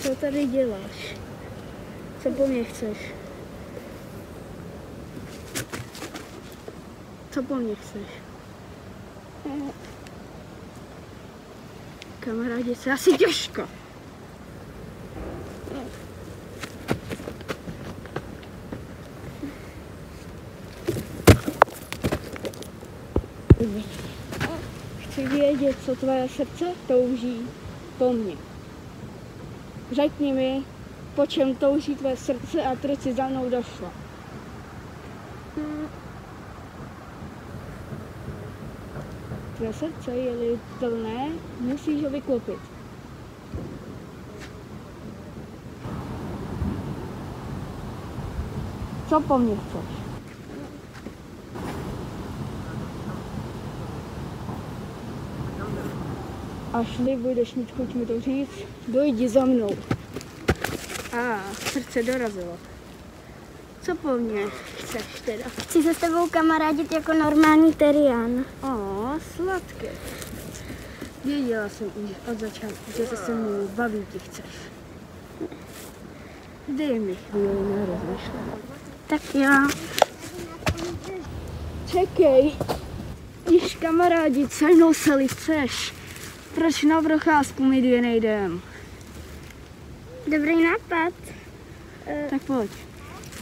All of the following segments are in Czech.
Co tady děláš? Co po mně chceš? Co po mně chceš? Kamarádi, se asi těžko. Chci vědět, co tvoje srdce touží po mně. Řekni mi, po čem touží tvoje srdce a proč si za mnou došla. Tvoje srdce je-li plné, musíš ho vyklopit. Co po mně chceš? Až-li budeš mít chuť mi to říct, dojdi za mnou. Srdce dorazilo. Co po mně chceš teda? Chci se s tebou kamarádit jako normální terián. Sladké. Věděla jsem už od začátku, že se mnou baví ti chceš. Dej mi chvíli na rozmyšlení. Tak jo. Čekej. Když kamarádi se mnou se chceš, proč na procházku my dvě nejdem? Dobrý nápad. Tak pojď.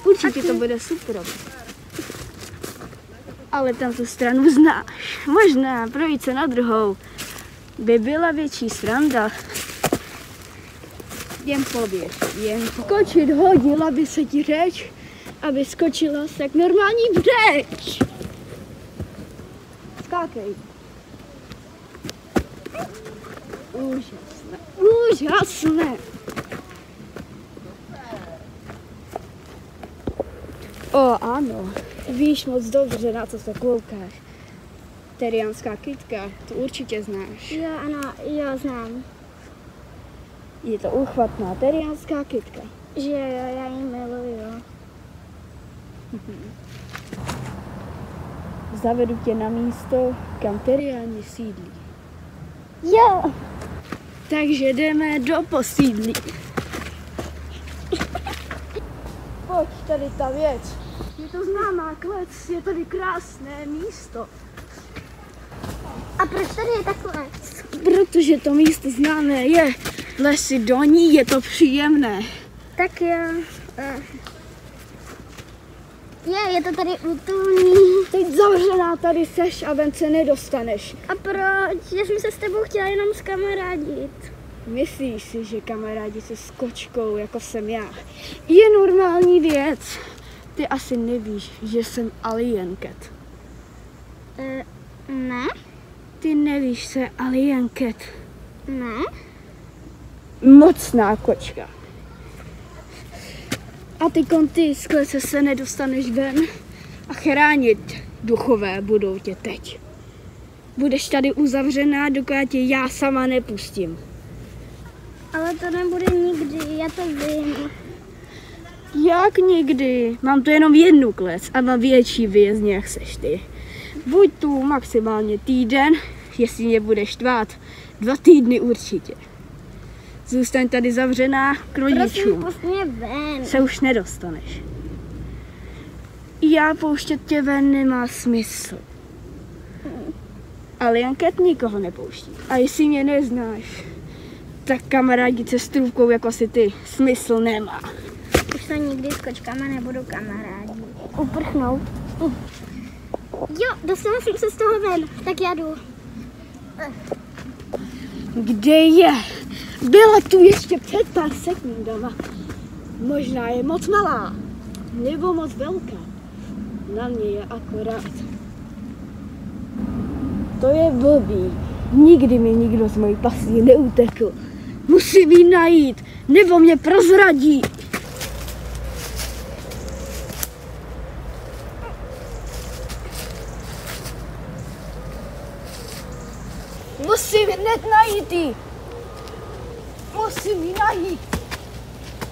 Určitě to bude super. Ale tam tu stranu znáš. Možná projít se na druhou by byla větší sranda. Jen poběž, jen skočit, hodila by se ti řeč, aby skočila se jak normální řeč. Skákej. Úžasné, úžasné. Ano, víš moc dobře, na co se koukáš. Teriánská kytka, to určitě znáš. Jo, ano, jo, znám. Je to uchvatná teriánská kytka. Že jo, já ji miluju. Zavedu tě na místo, kam teriáni sídlí. Jo! Takže jdeme do posídlí. Pojď, tady ta věc. Je to známá klec, je tady krásné místo. A proč tady je takhle? Protože to místo známé je. Lesy do ní, je to příjemné. Tak jo. Je to tady útulný. Teď zavřená tady seš a ven se nedostaneš. A proč? Já jsem se s tebou chtěla jenom zkamarádit. Myslíš si, že kamarádi se s kočkou, jako jsem já, je normální věc? Ty asi nevíš, že jsem alien cat. Ne? Ty nevíš, co je alien cat? Ne? Mocná kočka. A ty z klece se nedostaneš ven a chránit duchové budou tě teď. Budeš tady uzavřená, dokud tě já sama nepustím. Ale to nebude nikdy, já to vím. Jak nikdy? Mám tu jenom jednu klec a mám větší vězně, jak seš ty. Buď tu maximálně týden, jestli mě budeš štvát, 2 týdny určitě. Zůstaň tady zavřená k rodičům. Prosím, pust mě ven. Se už nedostaneš. Já pouštět tě ven nemá smysl. Alien cat nikoho nepouští. A jestli mě neznáš, tak kamarádi se s trůvkou jako si ty smysl nemá. Už se nikdy s kočkama nebudu kamarádi. Uprchnout. Jo, dostala jsem se z toho ven, tak já jdu. Kde je? Byla tu ještě před pár sekundama. Možná je moc malá, nebo moc velká. Na mě je akorát. To je blbý. Nikdy mi nikdo z mojí pasí neutekl. Musím ji najít, nebo mě prozradí. Musím hned najít ji. Musím ji najít.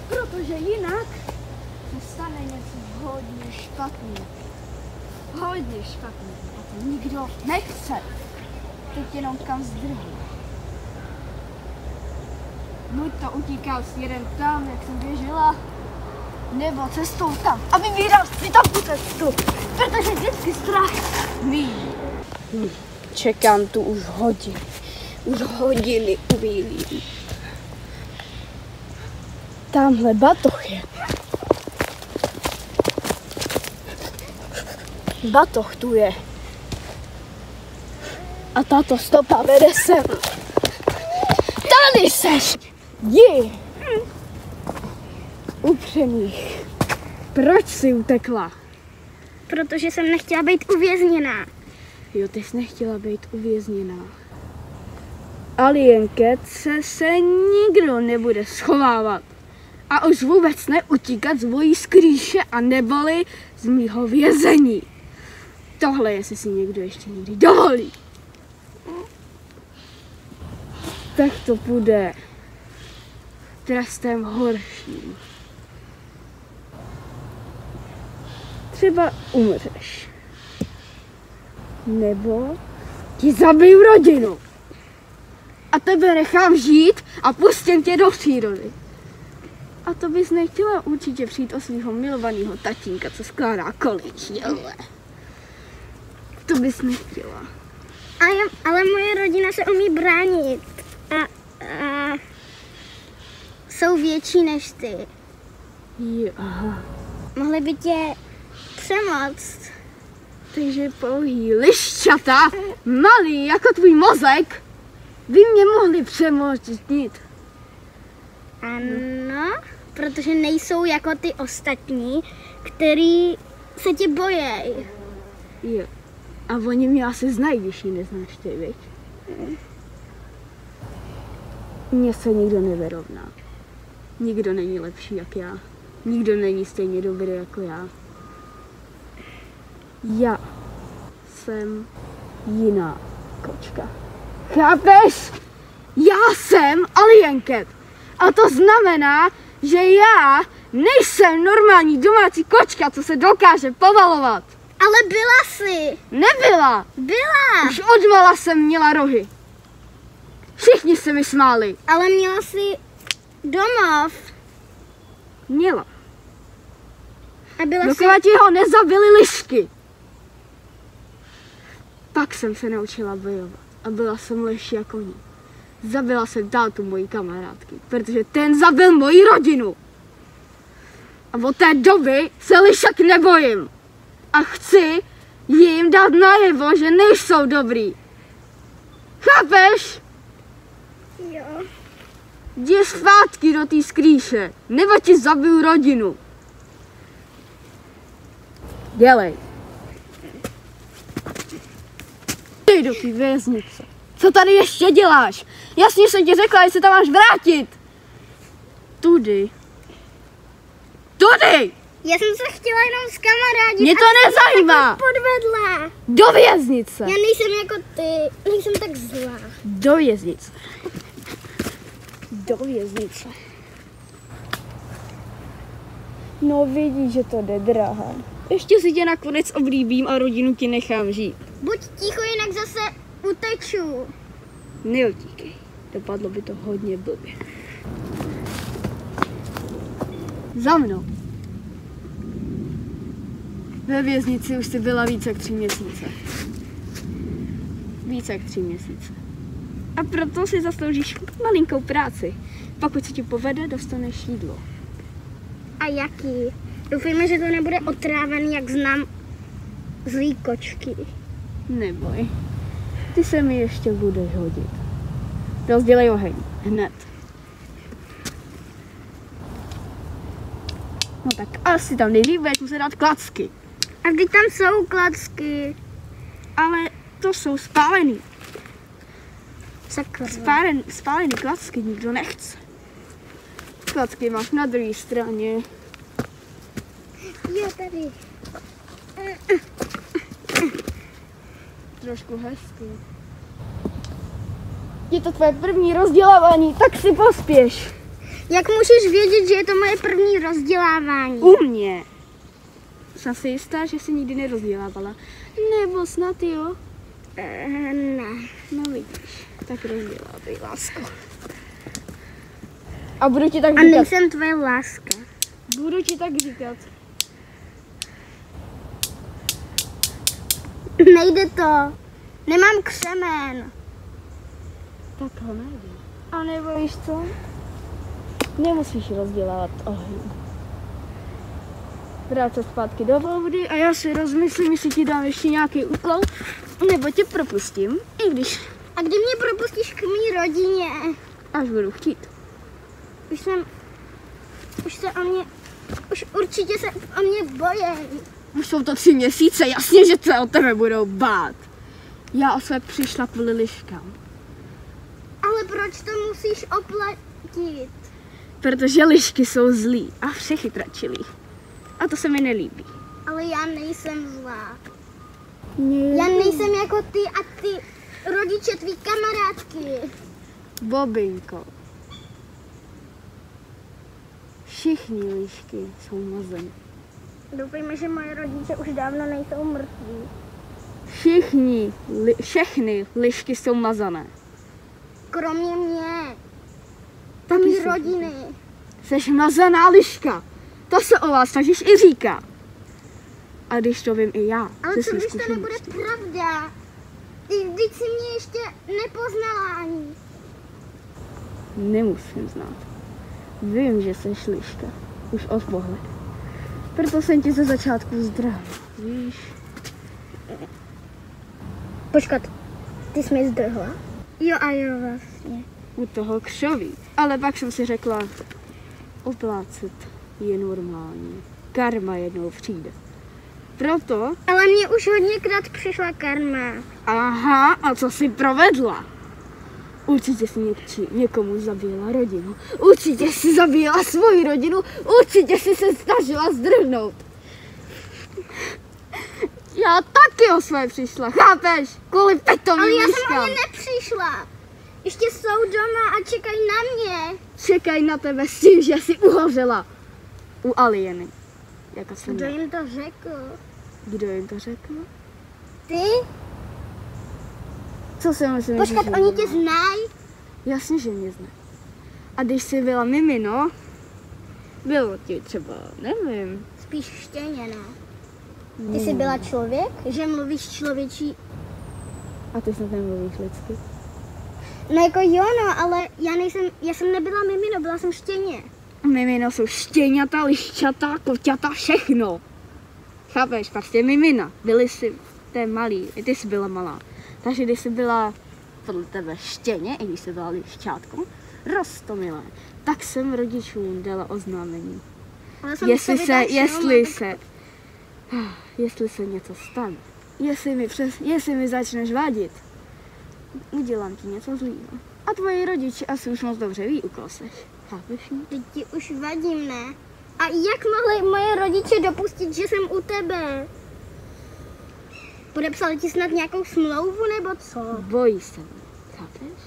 Protože jinak se stane něco hodně špatného. Hodně špatného. A to nikdo nechce. Teď jenom kam zdrhnu. Buď to utíkal směrem tam, jak jsem běžela, nebo cestou tam a vybíral si tam tu cestu, protože vždycky strach mý. Čekám tu už hodiny. Už hodiny uvílím. Tamhle batoh je. Batoh tu je. A tato stopa vede sem. Tady seš! Jdi! Upřených. Proč jsi utekla? Protože jsem nechtěla být uvězněná. Jo, ty jsi nechtěla být uvězněná. Alienket se nikdo nebude schovávat. A už vůbec neutíkat z mojí skrýše a neboli z mýho vězení. Tohle, jestli si někdo ještě někdy dovolí. Tak to bude trestem horším. Třeba umřeš. Nebo ti zabiju rodinu. A tebe nechám žít a pustím tě do přírody. A to bys nechtěla určitě přijít o svého milovaného tatínka, co skládá količíle. To bys nechtěla. Ale moje rodina se umí bránit. A jsou větší než ty. Jo, aha. Mohli by tě přemoct. Takže pouhý liščata, malý jako tvůj mozek, by mě mohli přemostit. Ano, protože nejsou jako ty ostatní, který se tě bojejí. Jo. A oni mě asi znají, když ji neznáš ty, viď? Mně se nikdo nevyrovná. Nikdo není lepší jak já. Nikdo není stejně dobrý jako já. Já jsem jiná kočka. Chápeš? Já jsem Alienket. A to znamená, že já nejsem normální domácí kočka, co se dokáže povalovat. Ale byla jsi. Nebyla. Byla. Už odmala jsem měla rohy. Všichni se mi smáli. Ale měla jsi domov. Měla. A byla jsi... Dokud ho nezabili lišky. Pak jsem se naučila bojovat. A byla jsem lepší jako ní. Zabila jsem tátu mojí kamarádky, protože ten zabil moji rodinu. A od té doby se lišek nebojím. A chci jim dát najevo, že nejsou dobrý. Chápeš? Jo. Jdi zpátky do té skrýše, nebo ti zabiju rodinu. Dělej. Jdi do té věznice. Co tady ještě děláš? Jasně jsem ti řekla, že se tam máš vrátit. Tudy. Tudy! Já jsem se chtěla jenom zkamarádit. Mě to nezajímá. Podvedla. Do věznice. Já nejsem jako ty, nejsem tak zlá. Do věznice. Do věznice. No vidíš, že to jde, drahá. Ještě si tě nakonec oblíbím a rodinu ti nechám žít. Buď ticho, jinak zase uteču. Neutíkej. Dopadlo by to hodně blbě. Za mnou. Ve věznici už jsi byla více jak 3 měsíce. Více jak 3 měsíce. A proto si zasloužíš malinkou práci. Pokud se ti povede, dostaneš jídlo. A jaký? Doufejme, že to nebude otrávený, jak znám zlý kočky. Neboj. Ty se mi ještě budeš hodit. Rozdělej oheň. Hned. No tak asi tam nejdřív budeš muset dát klacky. A vždyť tam jsou klacky. Ale to jsou spálený. Sakra. Spálený klacky nikdo nechce. Klacky máš na druhé straně. Jo, tady. Trošku hezky. Je to tvoje první rozdělávání, tak si pospěš. Jak můžeš vědět, že je to moje první rozdělávání? U mě. Jsem si jistá, že jsi nikdy nerozdělávala. Nebo snad jo? Ne. No vidíš, tak rozdělávej, lásko. A budu ti tak A říkat. nejsem tvoje láska. Budu ti tak říkat. Nejde to. Nemám křemen. Tak ho najdu. A nebo víš co? Nemusíš rozdělávat oheň. Vrát se zpátky do vody a já si rozmyslím, jestli ti dám ještě nějaký úkol, nebo tě propustím, i když A kdy mě propustíš k mý rodině? až budu chtít. Už určitě se o mě bojí. Už jsou to 3 měsíce, jasně, že se o tebe budou bát. Já o své přišla kvůli liškám. Ale proč to musíš oplatit? Protože lišky jsou zlí a všechny tračilí. A to se mi nelíbí. Ale já nejsem zlá. Já nejsem jako ty a ty rodiče tvý kamarádky. Bobinko. Všichni lišky jsou mazané. Doufejme, že moje rodiče už dávno nejsou mrtví. Všechny lišky jsou mazané. Kromě mě. Taky Mý jsi. rodiny. Jseš mazaná liška. To se o vás totiž i říká. A když to vím i já. Ale ze co svých když to nebude zkušeností. pravda? Vždyť jsi mě ještě nepoznala ani. Nemusím znát. Vím, že jsi liška. Už od pohledu. Proto jsem ti ze začátku zdravil. Víš? Počkat, ty jsi mi zdrhla? Jo a jo vlastně. U toho křoví. Ale pak jsem si řekla, oplácet je normální. Karma jednou přijde. Proto, Ale mně už hodněkrát přišla karma. aha, a co jsi provedla? Určitě jsi někomu zabila rodinu. Určitě jsi zabila svoji rodinu. Určitě jsi se snažila zdrhnout. Já taky o své přišla, chápeš? Kvůli petovým Ale já jsem liškám. ani nepřišla. Ještě jsou doma a čekají na mě. Čekají na tebe s tím, že jsi uhořela. U alieny. Jako jsem Kdo já. jim to řekl? Kdo jim to řekl? Ty? Co si myslím, Počkat, že oni mě tě znají? znají? Jasně, že mě znají. A když jsi byla mimino, bylo ti třeba, nevím. Spíš štěně, ne? Ty jsi byla člověk? Že mluvíš člověčí? A ty snad nemluvíš lidsky. No jako jo, no, ale já jsem nebyla mimino, byla jsem štěně. Mimino jsou štěňata, liščata, koťata, všechno. Chápeš, prostě mimina. Byli si, to je malý, i ty jsi byla malá. Takže když jsi byla podle tebe štěně, i když jsi byla liščátko, roztomilé, tak jsem rodičům dala oznámení. Ale jsem Jestli to se, vydala jestli se něco stane, jestli mi začneš vadit, udělám ti něco zlýho. A tvoji rodiče asi už moc dobře ví, u koho seš. Chápeš mě? Teď ti už vadím, ne? A jak mohli moje rodiče dopustit, že jsem u tebe? Podepsali ti snad nějakou smlouvu nebo co? Bojí se mě, chápeš?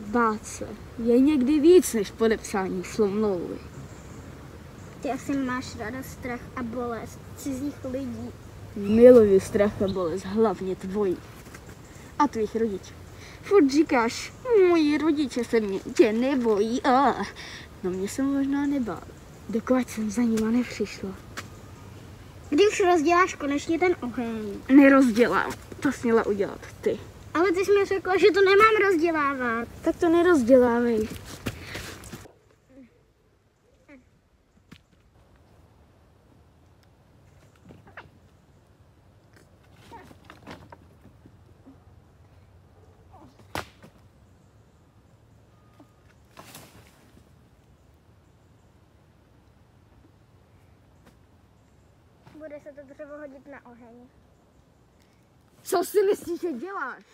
Bát se je někdy víc než podepsání smlouvy. Ty asi máš ráda strach a bolest cizích lidí. Miluji strach a bolest, hlavně tvojí. A tvých rodičů. Furt říkáš, moji rodiče se tě nebojí. No mě se možná nebál, dokud jsem za nima nepřišla. Kdy už rozděláš konečně ten oheň? Nerozdělám, to jsi měla udělat ty. Ale ty jsi mi řekla, že to nemám rozdělávat. Tak to nerozdělávej. Bude se to dřevo hodit na oheň. Co si myslíš, že děláš?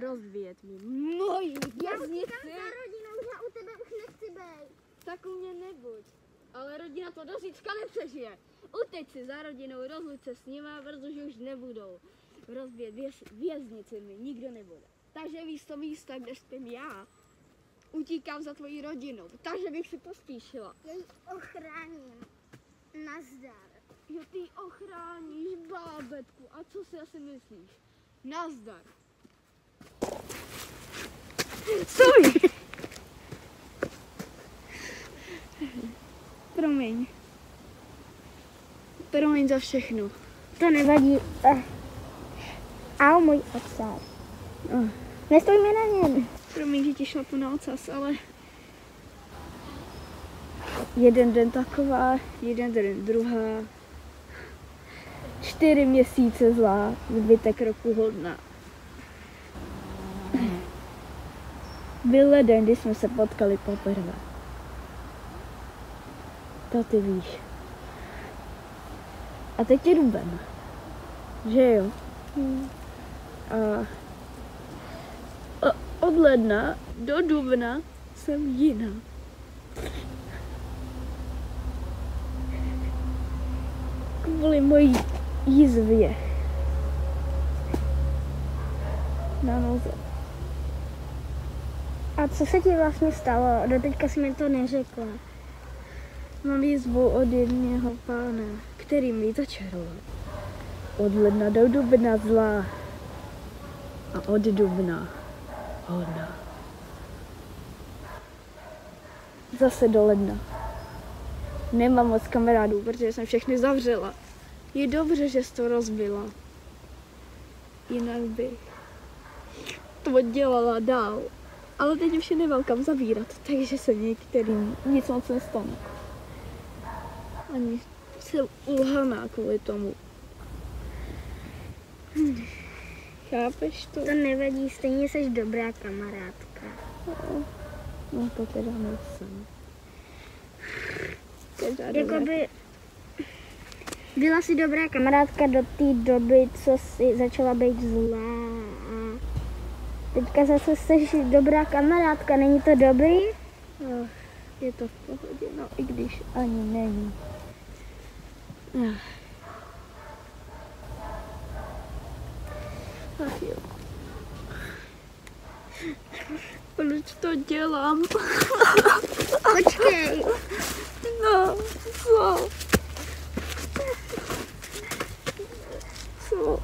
Rozvíjet mi moji věznici. Za rodinou, já u tebe už nechci být. Tak u mě nebuď. Ale rodina to do zítřka nepřežije. Uteď si za rodinou, rozluč se s nima, protože už nebudou. Rozvíjet věznici mi nikdo nebude. Takže víš to místo, kde spím já. Utíkám za tvojí rodinou, takže bych si pospíšila. Já ji ochráním. Nazdar. Jo, ty ochráníš bábetku. A co si asi myslíš? Nazdar. Stoj! promiň. Promiň za všechno. To nevadí. Au, můj ocas. Nestojme na něm. Promiň, že ti šlapu na ocas, ale jeden den taková, jeden den druhá. 4 měsíce zlá, zbytek roku hodná. Byl leden, kdy jsme se potkali poprvé. To ty víš. A teď je duben. Že jo? A od ledna do dubna jsem jiná. Kvůli mojí jízvě na noze. A co se ti vlastně stalo? Doteďka jsi mi to neřekla. Mám jízvu od jedného pána, který mi začaroval. Od ledna do dubna zlá a od dubna hodná. Zase do ledna. Nemám moc kamarádů, protože jsem všechny zavřela. Je dobře, že jsi to rozbila. Jinak bych to dělala dál. Ale teď už je nemám kam zavírat, takže se některým nic moc nestane. Ani jsem ulhaná kvůli tomu. Chápeš to? To nevadí, stejně jsi dobrá kamarádka. No to teda nejsem. Jakoby byla jsi dobrá kamarádka do té doby, co jsi začala být zlá. A teďka zase jsi dobrá kamarádka, není to dobrý? Je to v pohodě, no i když ani není. Ach jo. Proč to dělám? Počkej. No, co? Co?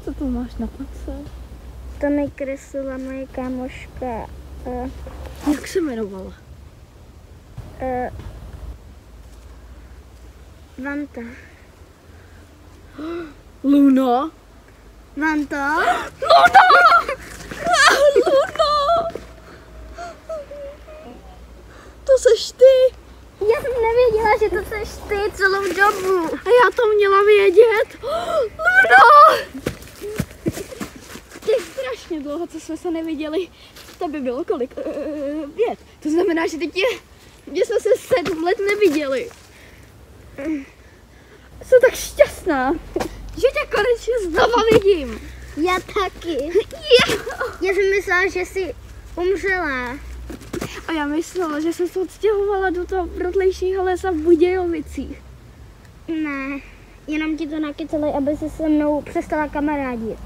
Co to máš na pace? To mi kreslila moje kámoška. Jak se jmenovala? Vanta. Luna? Vanta? Luna! Luna! To seš ty! Já jsem nevěděla, že to seš ty celou dobu. A já to měla vědět. Luna! To je strašně dlouho, co jsme se neviděli. To by bylo kolik? 5. To znamená, že teď že jsme se 7 let neviděli. Jsem tak šťastná, že tě konečně znova vidím. Já taky. Já jsem myslela, že jsi umřela. A já myslela, že jsem se odstěhovala do toho protlejšího lesa v Budějovicích. Ne, jenom ti to nakecali, aby se se mnou přestala kamarádit.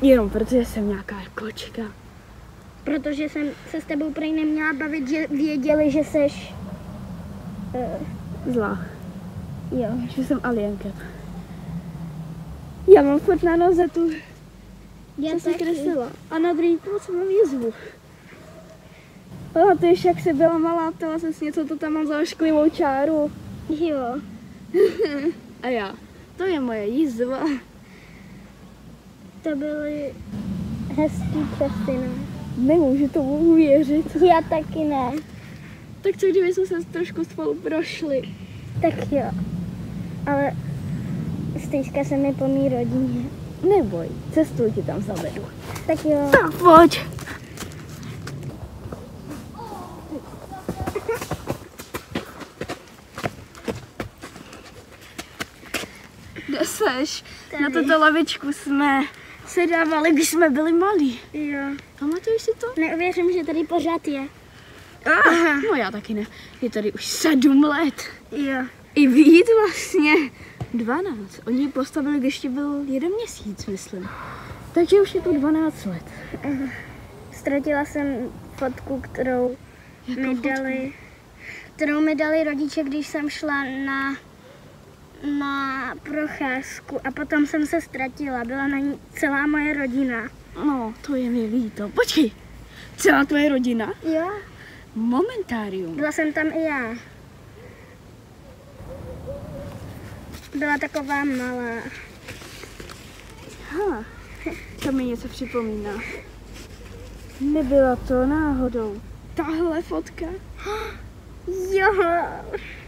Jenom protože jsem nějaká kočka. Protože jsem se s tebou prej neměla bavit, že věděli, že seš... Zlá. Jo. Že jsem alienka. Já mám furt na noze tu, Já co jsi taky. kreslila. A na druhý půlce mám jizvu. Pamatuješ, jak jsi byla malá, ptala jsem si něco, to tam mám za ošklivou čáru. Jo. A já, to je moje jizva. To byly hezký časy, no. Nemůžu tomu uvěřit. Já taky ne. Tak co kdyby jsme se trošku spolu prošli? Tak jo. Ale stejska se mi po mý rodině. Neboj, cestu ti tam zavedu. Tak jo. Tak pojď. Kde seš? Tady. Na tuto lavičku jsme sedávali, když jsme byli malí. Jo. Pamatuješ si to? Neuvěřím, že tady pořád je. No já taky ne. Je tady už 7 let. Jo. I víc vlastně. 12. Oni ji postavili, když ti byl 1 měsíc, myslím. Takže už je to 12 let. Ztratila jsem fotku, kterou Jakou kterou mi dali rodiče, když jsem šla na procházku a potom jsem se ztratila. Byla na ní celá moje rodina. No, to je mi líto. Počkej, celá tvoje rodina? Jo. Momentárium. Byla jsem tam i já. Byla taková malá. To mi něco připomíná. Nebyla to náhodou tahle fotka? Jo,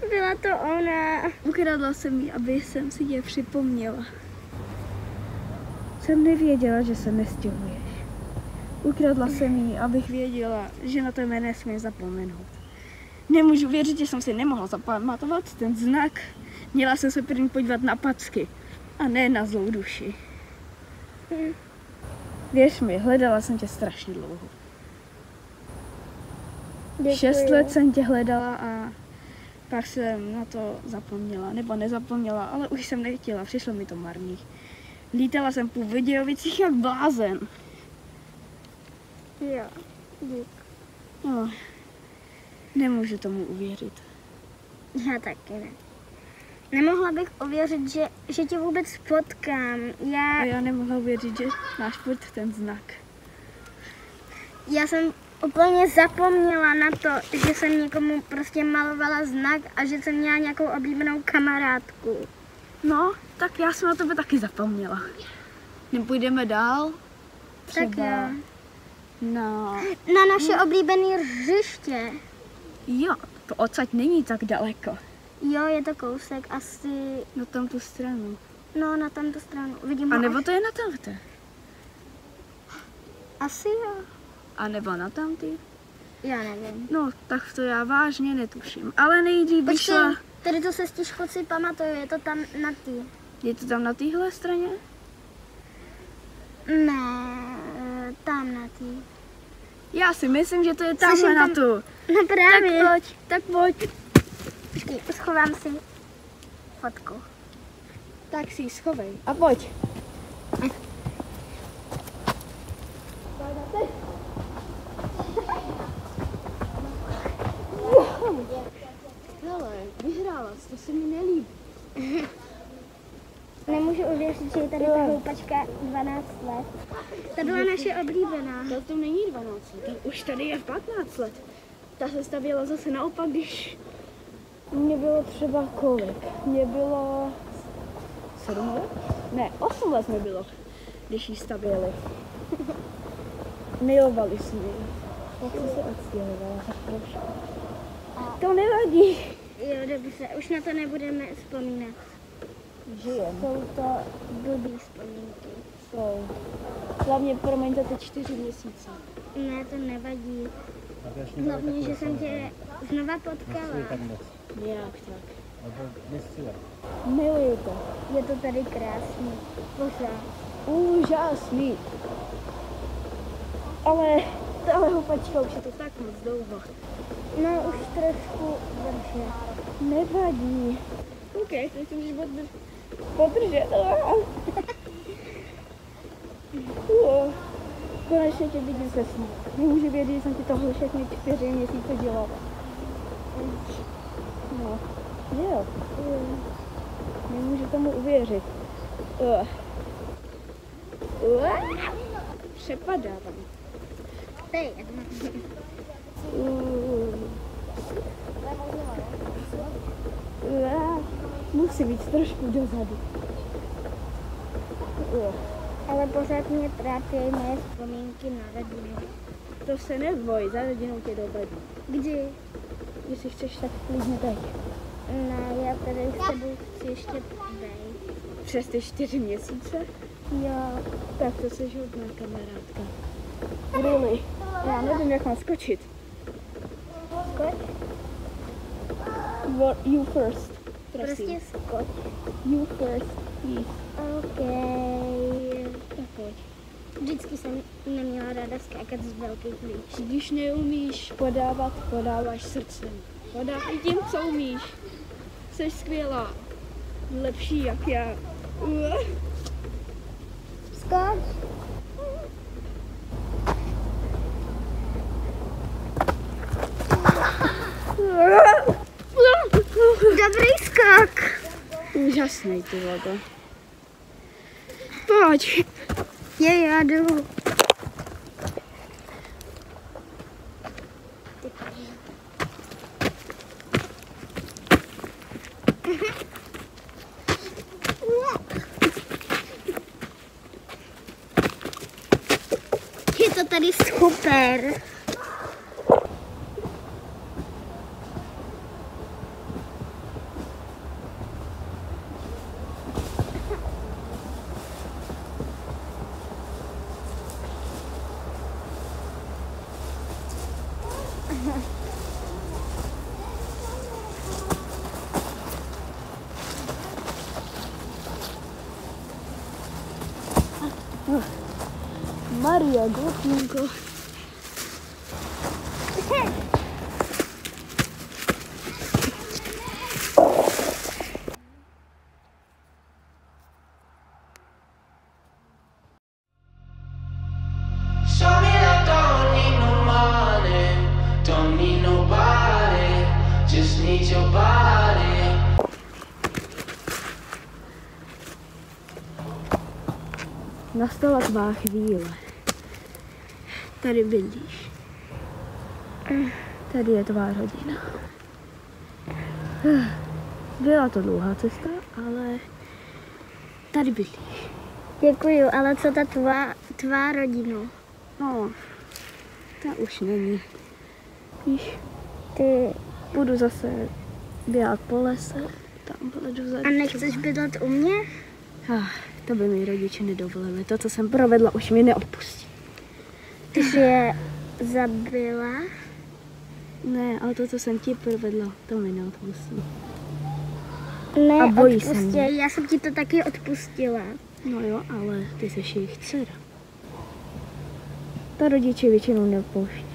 byla to ona. Ukradla jsem ji, aby jsem si je připomněla. Jsem nevěděla, že se nestěhuješ. Ukradla jsem ji, abych věděla, že na tebe nesmím zapomenout. Nemůžu věřit, že jsem si nemohla zapamatovat ten znak. Měla jsem se první podívat na packy a ne na zlou duši. Věř mi, hledala jsem tě strašně dlouho. Děkuji. 6 let jsem tě hledala a pak jsem na to zapomněla, nebo nezapomněla, ale už jsem nechtěla, přišlo mi to marný. Lítala jsem po Vidějovicích jak blázen. Jo, dík. No, nemůžu tomu uvěřit. Já taky ne. Nemohla bych ověřit, že tě vůbec potkám. A já nemohla uvěřit, že máš furt ten znak. Já jsem úplně zapomněla na to, že jsem někomu prostě malovala znak a že jsem měla nějakou oblíbenou kamarádku. No, tak já jsem na tebe taky zapomněla. Nepůjdeme dál? Tak jo. Na naše oblíbené hřiště. Jo, to odsaď není tak daleko. Jo, je to kousek asi. Na tam tu stranu. No, na tamto stranu. Vidím A ho nebo až... to je na tamte. Asi jo. A nebo na tamty. Já nevím. No, tak to já vážně netuším. Ale nejdřív bych Počkej, šla... tady to se stěžko si pamatuju, je to tam na tý. Je to tam na téhle straně? Ne, tam na tý. Já si myslím, že to je tamhle Slyším na tam- tu. No právě. Tak pojď. Počkej, schovám si fotku. Tak si ji schovej. A pojď. Hele, vyhrála jsi, to se mi nelíbí. Nemůžu uvěřit, že je tady ta houpačka 12 let. Ta byla naše oblíbená. To není 12 let, už tady je 15 let. Ta se stavěla zase naopak, když mě bylo třeba kolik? Mě bylo 7 let? Ne, 8 let mi bylo, když ji stavěli. Milovali jsme ji. Pak jsem se odstěhovala, tak trošku. To nevadí. Jo, dobře, už na to nebudeme vzpomínat. Žijem. Jsou to blbý vzpomínky. Jsou. Hlavně promiňte ty 4 měsíce. Ne, to nevadí. Hlavně, že jsem tě znova potkala. Nějak tak. Miluju to. Je to tady krásný. Pořád. Úžasný. Ale tahle houpačka už je to tak moc dlouho. No, už trošku vrše. Nevadí. OK, teď to můžeš podržet. Konečně tě vidím se sní. Nemůžu vědět, že jsem ti tohle všechny 4 měsíce dělala. No, jo. Nemůžu tomu uvěřit. Přepadávám. Hej, jak mám. Musí být trošku dozadu. Ale pořád mě trápí moje vzpomínky na rodinu. To se neboj, za rodinou tě dovedu. Kdy? Jestli chceš, tak klidně teď. Ne, já tady s tebou chci ještě bejt. Přes ty 4 měsíce? Jo. Tak to jsi hodná kamarádka. Really? Já nevím, jak mám skočit. Skoč? You first. Prosím. Prostě skoč. You first, please. OK. Tak pojď. Vždycky jsem neměla ráda skákat z velkých líčí. Když neumíš podávat, podáváš srdcem. Podávej tím, co umíš. Jsi skvělá. Lepší jak já. Skoč. Dobrý skok. Úžasný ty logo. Pojď. Já jdu. ty. Je to tady super. Maria, Gotínko. Nastala tvá chvíle. Tady bydlíš. Tady je tvá rodina. Byla to dlouhá cesta, ale tady bydlíš. Děkuju, ale co ta tvá rodina? No, ta už není. Víš, Ty budu zase běhat po lese, tamhle dozadu. a nechceš bydlet u mě? To by mi rodiče nedovolili. To, co jsem provedla, už mi neodpustí. Ty jsi je zabila? Ne, ale to, co jsem ti provedla, to mi neodpustí. Ne, A bojí se mě. Já jsem ti to taky odpustila. No jo, ale ty jsi jejich dcera. Ta rodiče většinou nepouští.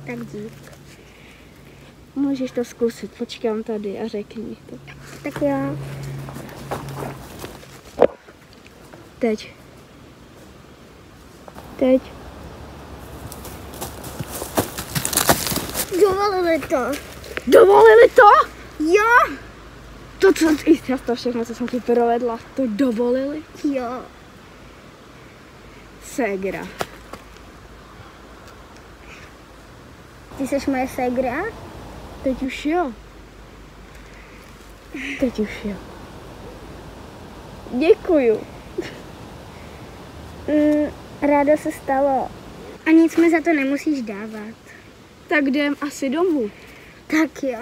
Tak dík. Můžeš to zkusit, počkám tady a řekni to. Tak jo. Teď. Teď. Dovolili to. Dovolili to? Jo. To, co to všechno, co jsem ti provedla, to dovolili? Jo. Ségra. Ty jsi moje ségra? Teď už jo. Teď už jo. Děkuju. Rádo se stalo. A nic mi za to nemusíš dávat. Tak jdem asi domů. Tak jo.